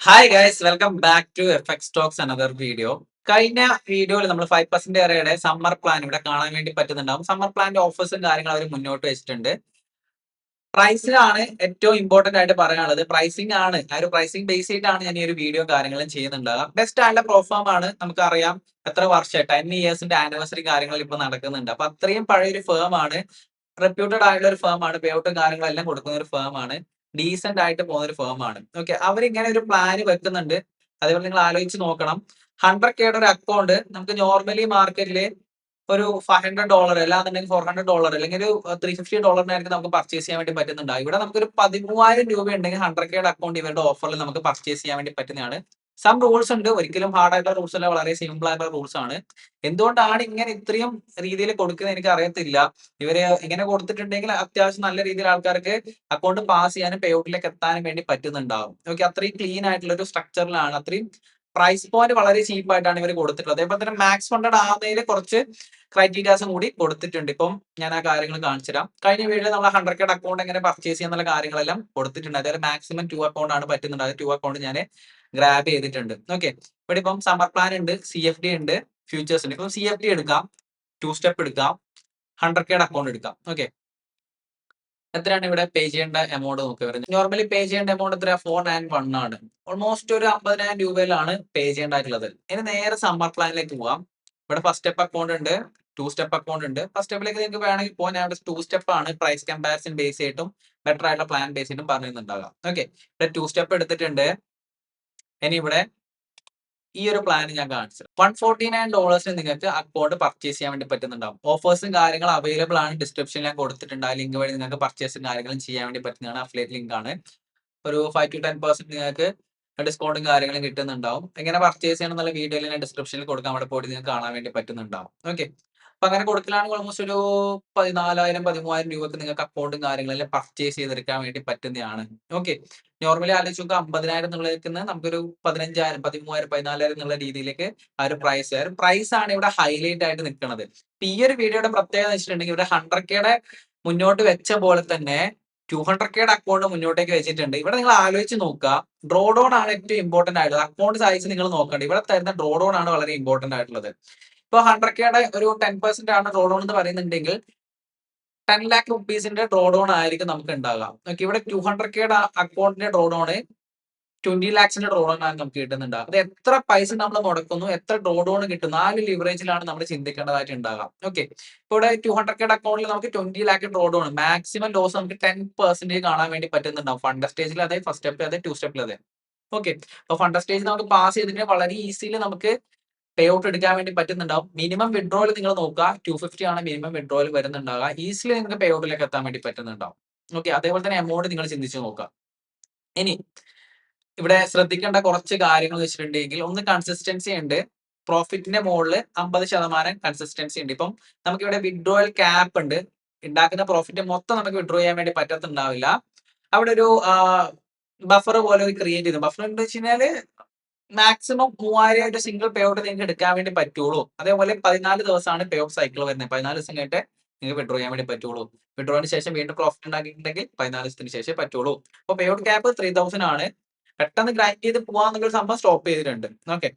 Hi guys welcome back to FX Talks another video. കഴിഞ്ഞ വീഡിയോയിൽ നമ്മൾ 5% ഏറെയുടെ സമ്മർ പ്ലാൻ ഇവിടെ കാണാൻ വേണ്ടി പറ്റുന്നുണ്ടാവും. സമ്മർ പ്ലാന്റെ ഓഫേഴ്സും കാര്യങ്ങളും അവർ മുന്നോട്ട് വെച്ചിട്ടുണ്ട്. പ്രൈസിലാണ് ഏറ്റവും ഇമ്പോർട്ടന്റ് ആയിട്ട് പറയാനുള്ളത്. പ്രൈസിംഗ് ആണ്, ആ ഒരു പ്രൈസിംഗ് ബേസ് ചെയ്തിട്ടാണ് ഞാൻ ഈ ഒരു വീഡിയോ കാര്യങ്ങളും ചെയ്യുന്നുണ്ടാകുക. ബെസ്റ്റ് ആയിട്ടുള്ള പ്രോഫോം ആണ്. നമുക്കറിയാം എത്ര വർഷം 10 ഇയേഴ്സിന്റെ ആനിവേഴ്സറി കാര്യങ്ങൾ ഇപ്പൊ നടക്കുന്നുണ്ട്. അപ്പൊ അത്രയും പഴയൊരു ഫേം ആണ്, റെപ്യൂട്ടഡ് ആയിട്ടുള്ള ഒരു ഫേം ആണ്, പേ ഔട്ടും കാര്യങ്ങളെല്ലാം കൊടുക്കുന്ന ഒരു ഫേം ആണ്, ഡീസന്റ് ആയിട്ട് പോകുന്ന ഒരു ഫേം ആണ്. ഓക്കെ, അവരിങ്ങനെ ഒരു പ്ലാൻ വെക്കുന്നുണ്ട്. അതേപോലെ നിങ്ങൾ ആലോചിച്ച് നോക്കണം, 100Kയുടെ ഒരു അക്കൗണ്ട് നമുക്ക് നോർമലി മാർക്കറ്റിൽ ഒരു $500 അല്ലാന്നുണ്ടെങ്കിൽ $400 അല്ലെങ്കിൽ ഒരു $350 നമുക്ക് പർച്ചേസ് ചെയ്യാൻ വേണ്ടി പറ്റുന്നുണ്ടാവും. ഇവിടെ നമുക്കൊരു 13,000 ഉണ്ടെങ്കിൽ 100Kയുടെ അക്കൗണ്ട് ഇവരുടെ ഓഫറിൽ നമുക്ക് പർച്ചേസ് ചെയ്യാൻ വേണ്ടി പറ്റുന്നതാണ്. സം റൂൾസ് ഉണ്ട്, ഒരിക്കലും ഹാർഡ് ആയിട്ടുള്ള റൂൾസ് അല്ല, വളരെ സിമ്പിൾ ആയിട്ടുള്ള റൂൾസ് ആണ്. എന്തുകൊണ്ടാണ് ഇങ്ങനെ ഇത്രയും രീതിയിൽ കൊടുക്കുന്നത് എനിക്ക് അറിയത്തില്ല. ഇവര് ഇങ്ങനെ കൊടുത്തിട്ടുണ്ടെങ്കിൽ അത്യാവശ്യം നല്ല രീതിയിൽ ആൾക്കാർക്ക് അക്കൗണ്ട് പാസ് ചെയ്യാനും പേ ഔട്ടിലേക്ക് എത്താനും വേണ്ടി പറ്റുന്നുണ്ടാവും. ഓക്കെ, അത്രയും ക്ലീൻ ആയിട്ടുള്ള ഒരു സ്ട്രക്ചറിലാണ്, അത്രയും പ്രൈസ് പോയിന്റ് വളരെ ചീപ്പ് ആയിട്ടാണ് ഇവർ കൊടുത്തിട്ടുള്ളത്. അതേപോലെ തന്നെ മാക്സ് ഫണ്ടഡ് ആകുന്നതിൽ കുറച്ച് ക്രൈറ്റീരിയാസും കൂടി കൊടുത്തിട്ടുണ്ട്. ഇപ്പം ഞാൻ ആ കാര്യങ്ങൾ കാണിച്ചു തരാം. കഴിഞ്ഞ വീഡിയോയിൽ നമ്മൾ 100K അക്കൗണ്ട് എങ്ങനെ പർച്ചേസ് ചെയ്യാന്നുള്ള കാര്യങ്ങളെല്ലാം കൊടുത്തിട്ടുണ്ട്. അതായത് മാക്സിമം 2 അക്കൗണ്ട് ആണ് പറ്റുന്നത്. അത് 2 അക്കൗണ്ട് ഞാൻ ഗ്രാബ് ചെയ്തിട്ടുണ്ട്. ഓക്കെ, ഇവിടെ ഇപ്പം സമ്മർ പ്ലാൻ ഉണ്ട്, CFD ഉണ്ട്, ഫ്യൂച്ചേഴ്സ് ഉണ്ട്. ഇപ്പം CFD എടുക്കാം, 2 സ്റ്റെപ്പ് എടുക്കാം, 100K അക്കൗണ്ട് എടുക്കാം. ഓക്കെ, എത്രയാണ് ഇവിടെ പേ ചെയ്യേണ്ട എമൗണ്ട് നോക്കി വരുന്നത്. നോർമലി പേ ചെയ്യേണ്ട എമൗണ്ട് എത്ര? 491 ആണ്. ഓൾമോസ്റ്റ് ഒരു 50,000 രൂപയിലാണ് പേ ചെയ്യേണ്ടതായിട്ടുള്ളത്. ഇനി നേരെ സമ്മർ പ്ലാനിലേക്ക് പോവാം. ഇവിടെ ഫസ്റ്റ് സ്റ്റെപ്പ് അക്കൗണ്ട് ഉണ്ട്, 2 സ്റ്റെപ്പ് അക്കൗണ്ട് ഉണ്ട്. ഫസ്റ്റ് സ്റ്റെപ്പിലേക്ക് നിങ്ങൾക്ക് വേണമെങ്കിൽ പോകാൻ, ഞാൻ ഇവിടെ 2 സ്റ്റെപ്പ് ആണ് പ്രൈസ് കമ്പാരിസൺ ബേസ് ചെയ്തിട്ടും ബെറ്റർ ആയിട്ടുള്ള പ്ലാൻ ബേസ് ചെയ്തിട്ടും പറയുന്നുണ്ടാകാം. ഓക്കെ, ഇവിടെ 2 സ്റ്റെപ്പ് എടുത്തിട്ടുണ്ട്. ഇനി ഇവിടെ ഈ ഒരു പ്ലാൻ ഞാൻ കാണിച്ചത് $149 നിങ്ങൾക്ക് അക്കൗണ്ട് പർച്ചേസ് ചെയ്യാൻ വേണ്ടി പറ്റുന്നുണ്ടാവും. ഓഫേഴ്സും കാര്യങ്ങളും അവൈലബിൾ ആണ്, ഡിസ്ക്രിപ്ഷനിൽ ഞാൻ കൊടുത്തിട്ടുണ്ട്. ആ ലിങ്ക് വഴി നിങ്ങൾക്ക് പർച്ചേസും കാര്യങ്ങളും ചെയ്യാൻ വേണ്ടി പറ്റുന്നതാണ്. അഫിലിയേറ്റ് ലിങ്ക് ആണ്. ഒരു 5 to 10% നിങ്ങൾക്ക് ഡിസ്കൗണ്ടും കാര്യങ്ങളും കിട്ടുന്നുണ്ടാവും. എങ്ങനെ പർച്ചേസ് ചെയ്യണം എന്നുള്ള വീഡിയോയിൽ ഞാൻ ഡിസ്ക്രിപ്ഷനിൽ കൊടുക്കാം, അവിടെ പോയിട്ട് നിങ്ങൾക്ക് കാണാൻ വേണ്ടി പറ്റുന്നുണ്ടാവും. ഓക്കെ, അപ്പൊ അങ്ങനെ കൊടുക്കലാണെങ്കിൽ ഓൾമോസ്റ്റ് ഒരു 14,000 13,000 രൂപക്ക് നിങ്ങൾക്ക് അക്കൗണ്ടും കാര്യങ്ങളെല്ലാം പർച്ചേസ് ചെയ്തെടുക്കാൻ വേണ്ടി പറ്റുന്നതാണ്. ഓക്കെ, നോർമലി ആലോചിച്ച് നോക്കുക, 50,000 എന്നുള്ളതിലേക്ക് നമുക്കൊരു 15,000 13,000 14,000 എന്നുള്ള രീതിയിലേക്ക് ആ ഒരു പ്രൈസ് ആണ് ഇവിടെ ഹൈലൈറ്റ് ആയിട്ട് നിൽക്കുന്നത്. ഈ ഒരു വീഡിയോയുടെ പ്രത്യേകത വെച്ചിട്ടുണ്ടെങ്കിൽ ഇവിടെ 100Kയുടെ മുന്നോട്ട് വെച്ച പോലെ തന്നെ 200Kയുടെ അക്കൗണ്ട് മുന്നോട്ടേക്ക് വെച്ചിട്ടുണ്ട്. ഇവിടെ നിങ്ങൾ ആലോചിച്ച് നോക്കുക, ഡ്രോ ഡൗൺ ആണ് ഏറ്റവും ഇമ്പോർട്ടന്റ് ആയിട്ടുള്ളത്. അക്കൗണ്ട് സൈസ് നിങ്ങൾ നോക്കണ്ട, ഇവിടെ തരുന്ന ഡ്രോ ഡൗൺ ആണ് വളരെ ഇമ്പോർട്ടന്റ് ആയിട്ടുള്ളത്. ഇപ്പൊ 100Kയുടെ ഒരു 10% ആണ് ഡ്രോ ഡൗൺ എന്ന് പറയുന്നുണ്ടെങ്കിൽ 10 lakh rupees ഡ്രോ ഡൗൺ ആയിരിക്കും നമുക്ക് ഉണ്ടാകാം. ഓക്കെ, ഇവിടെ 200Kയുടെ അക്കൗണ്ടിന്റെ ഡ്രോ ഡൗൺ 20 lakhsന്റെ ഡ്രോ ഡൗൺ ആണ് നമുക്ക് കിട്ടുന്നുണ്ടാകും. അത് എത്ര പൈസ നമ്മൾ മുടക്കുന്നു, എത്ര ഡ്രോ ഡൗൺ കിട്ടുന്നു, ആ ഒരു ലിവറേജിലാണ് നമ്മൾ ചിന്തിക്കേണ്ടതായിട്ട് ഉണ്ടാകാം. ഓക്കെ, ഇവിടെ 200Kയുടെ അക്കൗണ്ടിൽ നമുക്ക് 20 lakh drawdown, maximum loss നമുക്ക് 10% കാണാൻ വേണ്ടി പറ്റുന്നുണ്ടാവും. ഫണ്ട് സ്റ്റേജിൽ അതെ, ഫസ്റ്റ് സ്റ്റെപ്പിൽ അതെ, 2 സ്റ്റെപ്പിൽ അതെ. ഓക്കെ, അപ്പൊ ഫണ്ട് സ്റ്റേജ് നമുക്ക് പാസ് ചെയ്തിട്ട് വളരെ ഈസിയിൽ നമുക്ക് പേ ഔട്ട് എടുക്കാൻ വേണ്ടി പറ്റുന്നുണ്ടാവും. മിനിമം വിഡ്രോവൽ നിങ്ങൾ നോക്കുക, 250 ആണ് മിനിമം വിഡ്രോവൽ വരുന്നുണ്ടാവുക. ഈസിലി നിങ്ങൾക്ക് പേ ഔട്ടിലേക്ക് എത്താൻ വേണ്ടി പറ്റുന്നുണ്ടാവും. ഓക്കെ, അതേപോലെ തന്നെ എമൗണ്ട് നിങ്ങൾ ചിന്തിച്ച് നോക്കുക. ഇനി ഇവിടെ ശ്രദ്ധിക്കേണ്ട കുറച്ച് കാര്യങ്ങൾ വെച്ചിട്ടുണ്ടെങ്കിൽ, ഒന്ന് കൺസിസ്റ്റൻസി ഉണ്ട്. പ്രോഫിറ്റിന്റെ മുകളിൽ 50% കൺസിസ്റ്റൻസി ഉണ്ട്. ഇപ്പം നമുക്കിവിടെ വിഡ്രോവൽ ക്യാപ്പ് ഉണ്ട്. ഉണ്ടാക്കുന്ന പ്രോഫിറ്റ് മൊത്തം നമുക്ക് വിഡ്രോ ചെയ്യാൻ വേണ്ടി പറ്റത്തുണ്ടാവില്ല. അവിടെ ഒരു ബഫർ പോലെ ക്രിയേറ്റ് ചെയ്തു. ബഫർ എന്ന് വെച്ച് കഴിഞ്ഞാല് മാക്സിമം 3,000 സിംഗിൾ പേ ഔട്ട് നിങ്ങൾക്ക് എടുക്കാൻ വേണ്ടി പറ്റുള്ളൂ. അതേപോലെ 14 ദിവസമാണ് പേ ഔട്ട് സൈക്കിൾ വരുന്നത്. 14 ദിവസം കഴിഞ്ഞിട്ട് നിങ്ങൾക്ക് വിഡ്രോ ചെയ്യാൻ വേണ്ടി പറ്റുള്ളൂ. വിഡ്രോന് ശേഷം വീണ്ടും പ്രോഫിറ്റ് ഉണ്ടാക്കിയിട്ടുണ്ടെങ്കിൽ 14 ദിവസത്തിന് ശേഷം പറ്റുള്ളൂ. അപ്പൊ പേ ഔട്ട് ക്യാപ്പ് 3,000 ആണ്. പെട്ടെന്ന് ഗ്രൈൻഡ് ചെയ്ത് പോവാന്നുള്ള സംഭവം സ്റ്റോപ്പ് ചെയ്തിട്ടുണ്ട്. ഓക്കെ,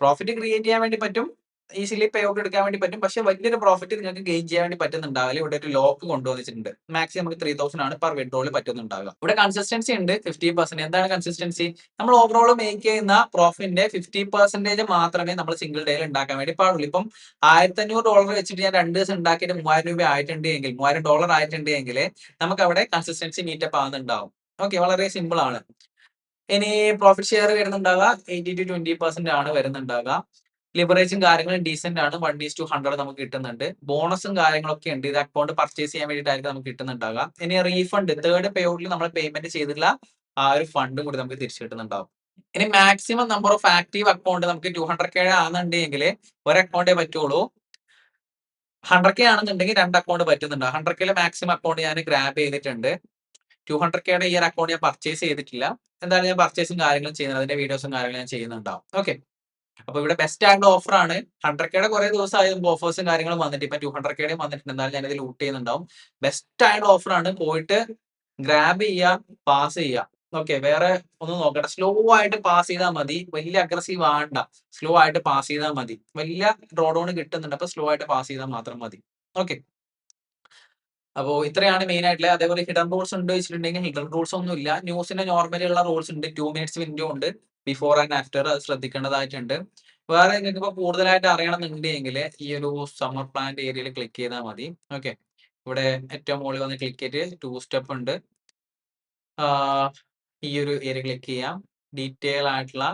പ്രോഫിറ്റ് ക്രിയേറ്റ് ചെയ്യാൻ വേണ്ടി പറ്റും, ഈസിലി പേ ഔട്ട് എടുക്കാൻ വേണ്ടി പറ്റും. പക്ഷെ വലിയൊരു പ്രോഫിറ്റ് നിങ്ങൾക്ക് ഗെയിൻ ചെയ്യാൻ വേണ്ടി പറ്റുന്നുണ്ടാവില്ല. ഇവിടെ ഒരു ലോക്ക് കൊണ്ടുവന്നിട്ടുണ്ട്. മാക്സിമം നമുക്ക് 3,000 ആണ് പെർ വിഡ്രോയിൽ പറ്റുന്നുണ്ടാവുക. ഇവിടെ കൺസിസ്റ്റൻസി ഉണ്ട് 50%. എന്താണ് കൺസിസ്റ്റൻസി? നമ്മൾ ഓവറോൾ മേക്ക് ചെയ്യുന്ന പ്രോഫിറ്റിന്റെ 50% മാത്രമേ നമ്മൾ സിംഗിൾ ഡേയിൽ ഉണ്ടാക്കാൻ വേണ്ടി പാടുള്ളൂ. ഇപ്പം $1,500 വെച്ചിട്ട് ഞാൻ 2 ദിവസം ഉണ്ടാക്കിയിട്ട് 3,000 രൂപ ആയിട്ടുണ്ട് എങ്കിൽ, $3,000 ആയിട്ടുണ്ട് എങ്കിൽ നമുക്ക് അവിടെ കൺസിസ്റ്റൻസി മീറ്റപ്പ് ആകുന്നുണ്ടാവും. ഓക്കെ, വളരെ സിമ്പിൾ ആണ്. ഇനി പ്രോഫിറ്റ് ഷെയർ വരുന്നുണ്ടാവുക 80 to 20% ആണ് വരുന്നുണ്ടാവുക. ലിവറേജും കാര്യങ്ങളും ഡീസെന്റ് ആണ്. 1:100 നമുക്ക് കിട്ടുന്നുണ്ട്. ബോണസും കാര്യങ്ങളൊക്കെ ഉണ്ട്. ഇത് അക്കൗണ്ട് പർച്ചേസ് ചെയ്യാൻ വേണ്ടിയിട്ടായിരിക്കും നമുക്ക് കിട്ടുന്നുണ്ടാവുക. ഇനി റീഫണ്ട്, തേർഡ് പേ ഔട്ടിൽ നമ്മൾ പേയ്മെന്റ് ചെയ്തിട്ടുള്ള ആ ഒരു ഫണ്ടും കൂടി നമുക്ക് തിരിച്ചു കിട്ടുന്നുണ്ടാവും. ഇനി maximum number of active account നമുക്ക് 200K ആണെന്നുണ്ടെങ്കിൽ ഒരു അക്കൗണ്ടേ പറ്റുള്ളൂ. 100K ആണെന്നുണ്ടെങ്കിൽ 2 അക്കൗണ്ട് പറ്റുന്നുണ്ട്. 100K മാക്സിമം അക്കൗണ്ട് ഞാൻ ഗ്രാബ് ചെയ്തിട്ടുണ്ട്. 200Kയുടെ ഈ ഒരു അക്കൗണ്ട് ഞാൻ പർച്ചേസ് ചെയ്തിട്ടില്ല. എന്തായാലും ഞാൻ പർച്ചേസും കാര്യങ്ങളും ചെയ്യുന്നത്, അതിന്റെ വീഡിയോസും കാര്യങ്ങളും ഞാൻ ചെയ്യുന്നുണ്ടാവും. ഓക്കെ, അപ്പൊ ഇവിടെ ബെസ്റ്റ് ആയിട്ടുള്ള ഓഫർ ആണ്. 100Kയുടെ കുറെ ദിവസമായി ഓഫേഴ്സും കാര്യങ്ങളും വന്നിട്ട്, ഇപ്പൊ 200Kയുടെയും വന്നിട്ടുണ്ട്. എന്തായാലും ഞാനിത് ലൂട്ട് ചെയ്യുന്നുണ്ടാവും. ബെസ്റ്റ് ആയിട്ടുള്ള ഓഫർ ആണ്. പോയിട്ട് ഗ്രാബ് ചെയ്യുക, പാസ് ചെയ്യുക. ഓക്കെ. വേറെ ഒന്നും നോക്കണ്ട. സ്ലോ ആയിട്ട് പാസ് ചെയ്താൽ മതി. വലിയ അഗ്രസീവ് ആവണ്ട. സ്ലോ ആയിട്ട് പാസ് ചെയ്താൽ മതി. വലിയ ഡ്രോഡൗൺ കിട്ടുന്നുണ്ട്. അപ്പൊ സ്ലോ ആയിട്ട് പാസ് ചെയ്താൽ മാത്രം മതി. ഓക്കെ. അപ്പോ ഇത്രയാണ് മെയിൻ ആയിട്ടുള്ളത്. അതേപോലെ ഹിഡൻ റൂൾസ് ഉണ്ട് വെച്ചിട്ടുണ്ടെങ്കിൽ ഹിഡൻ റൂൾസ് ഒന്നുമില്ല. ന്യൂസിന്റെ നോർമലി ഉള്ള റൂൾസ് ഉണ്ട്. 2 മിനിറ്റ്സ് വിൻഡോ ഉണ്ട്. ബിഫോർ ആൻഡ് ആഫ്റ്റർ അത് ശ്രദ്ധിക്കേണ്ടതായിട്ടുണ്ട്. വേറെ നിങ്ങൾക്ക് ഇപ്പൊ കൂടുതലായിട്ട് അറിയണമെന്നുണ്ടെങ്കിൽ ഈ ഒരു സമ്മർ പ്ലാന്റ് ഏരിയയിൽ ക്ലിക്ക് ചെയ്താൽ മതി. ഓക്കെ. ഇവിടെ ഏറ്റവും മുകളിൽ വന്ന് ക്ലിക്ക് ചെയ്തിട്ട് 2 സ്റ്റെപ്പ് ഉണ്ട്. ഈ ഒരു ഏരിയ ക്ലിക്ക് ചെയ്യാം. ഡീറ്റെയിൽ ആയിട്ടുള്ള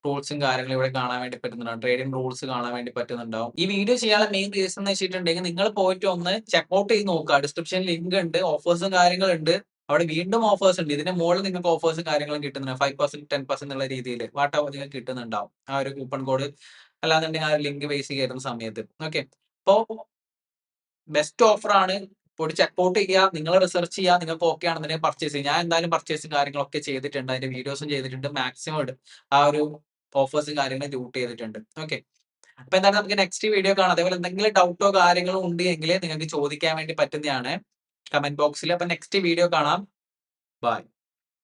റൂൾസും കാര്യങ്ങളും ഇവിടെ കാണാൻ വേണ്ടി പറ്റുന്നുണ്ടാവും. ട്രേഡിംഗ് റൂൾസ് കാണാൻ വേണ്ടി പറ്റുന്നുണ്ടാവും. ഈ വീഡിയോ ചെയ്യാനുള്ള മെയിൻ റീസൺ എന്ന് വെച്ചിട്ടുണ്ടെങ്കിൽ നിങ്ങൾ പോയിട്ട് ഒന്ന് ചെക്കൗട്ട് ചെയ്ത് നോക്കുക. ഡിസ്ക്രിപ്ഷനിൽ ലിങ്ക് ഉണ്ട്. ഓഫേഴ്സും കാര്യങ്ങളുണ്ട്. അവിടെ വീണ്ടും ഓഫേഴ്സ് ഉണ്ട്. ഇതിന്റെ മുകളിൽ നിങ്ങൾക്ക് ഓഫേഴ്സും കാര്യങ്ങളും കിട്ടുന്നുണ്ട്. 5% 10% എന്നുള്ള രീതിയിൽ വാട്ട് നിങ്ങൾക്ക് കിട്ടുന്നുണ്ടാവും. ആ ഒരു കൂപ്പൺ കോഡ് അല്ലാന്നുണ്ടെങ്കിൽ ആ ഒരു ലിങ്ക് ബേസ് കയറുന്ന സമയത്ത്. ഓക്കെ. അപ്പോ ബെസ്റ്റ് ഓഫർ ആണ്. പോയിട്ട് ചെക്കൗട്ട് ചെയ്യുക. നിങ്ങൾ റിസർച്ച് ചെയ്യുക. നിങ്ങൾക്ക് ഓക്കെ ആണെന്നുണ്ടെങ്കിൽ പർച്ചേസ് ചെയ്യുക. ഞാൻ എന്തായാലും പർച്ചേസും കാര്യങ്ങളൊക്കെ ചെയ്തിട്ടുണ്ട്. അതിന്റെ വീഡിയോസും ചെയ്തിട്ടുണ്ട്. മാക്സിമം ആ ഒരു ഓഫേഴ്സും കാര്യങ്ങളും ലൂട്ട് ചെയ്തിട്ടുണ്ട്. ഓക്കെ. അപ്പൊ എന്തായാലും നമുക്ക് നെക്സ്റ്റ് വീഡിയോ കാണാം. അതേപോലെ എന്തെങ്കിലും ഡൗട്ടോ കാര്യങ്ങളോ ഉണ്ട് എങ്കിൽ നിങ്ങൾക്ക് ചോദിക്കാൻ വേണ്ടി പറ്റുന്നതാണ് കമന്റ് ബോക്സിൽ. അപ്പൊ നെക്സ്റ്റ് വീഡിയോ കാണാം. ബൈ.